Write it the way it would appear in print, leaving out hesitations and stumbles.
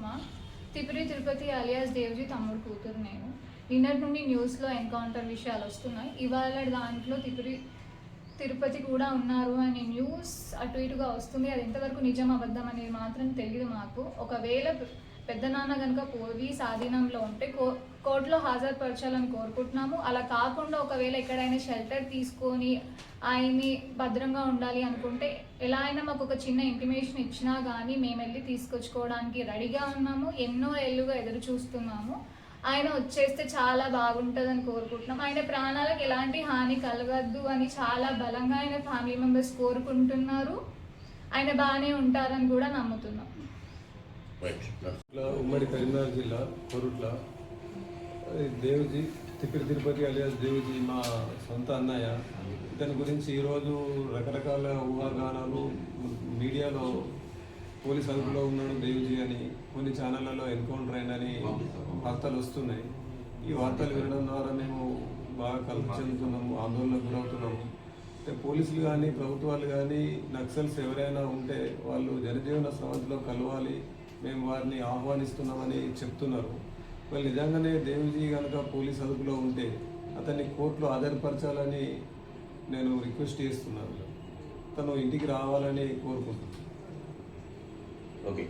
Sushma. Tirupati alias Devji తమ్ముడు కూతురు నేను. నిన్నటి నుండి న్యూస్లో ఎన్కౌంటర్ విషయాలు వస్తున్నాయి. ఇవాళ దాంట్లో తిరుపతి కూడా ఉన్నారు అనే న్యూస్ అటు ఇటుగా వస్తుంది. అది ఎంతవరకు నిజం అబద్ధం అనేది మాత్రం తెలియదు మాకు. ఒకవేళ పెద్ద నాన్న కనుక పోలీస్ ఆధీనంలో ఉంటే కోర్టులో హాజరుపరచాలని కోరుకుంటున్నాము. అలా కాకుండా ఒకవేళ ఎక్కడైనా షెల్టర్ తీసుకొని ఆయన్ని భద్రంగా ఉండాలి అనుకుంటే ఎలా అయినా మాకు ఒక చిన్న ఇంటిమేషన్ ఇచ్చినా కానీ మేము వెళ్ళి తీసుకొచ్చుకోవడానికి రెడీగా ఉన్నాము. ఎన్నో ఏళ్ళుగా ఎదురు చూస్తున్నాము. ఆయన వచ్చేస్తే చాలా బాగుంటుందని కోరుకుంటున్నాం. ఆయన ప్రాణాలకు ఎలాంటి హాని కలగద్దు అని చాలా బలంగా ఆయన ఫ్యామిలీ మెంబర్స్ కోరుకుంటున్నారు. ఆయన బాగానే ఉంటారని కూడా నమ్ముతున్నాం. ఉమ్మడి కరీంనగర్ జిల్లా కొరుట్ల దేవ్జీ తిరుపతి అలియాస్ దేవ్జీ మా సొంత అన్నయ్య. ఇతని గురించి ఈరోజు రకరకాల ఊహాగానాలు మీడియాలో పోలీస్ అదుపులో ఉన్నాడు దేవ్జీ అని, కొన్ని ఛానళ్లలో ఎన్కౌంటర్ అయిందని వార్తలు వస్తున్నాయి. ఈ వార్తలు వినడం ద్వారా మేము బాగా కలుపు చెందుతున్నాము, ఆందోళనకు గురవుతున్నాము. అంటే పోలీసులు కానీ ప్రభుత్వాలు కానీ నక్సల్స్ ఎవరైనా ఉంటే వాళ్ళు జనజీవన సమాధిలో కలవాలి, మేము వారిని ఆహ్వానిస్తున్నామని చెప్తున్నారు. వాళ్ళు నిజంగానే దేవ్జీ కనుక పోలీస్ అదుపులో ఉంటే అతన్ని కోర్టులో హాజరుపరచాలని నేను రిక్వెస్ట్ చేస్తున్నాను. తను ఇంటికి రావాలని కోరుకుంటున్నాను. ఓకే.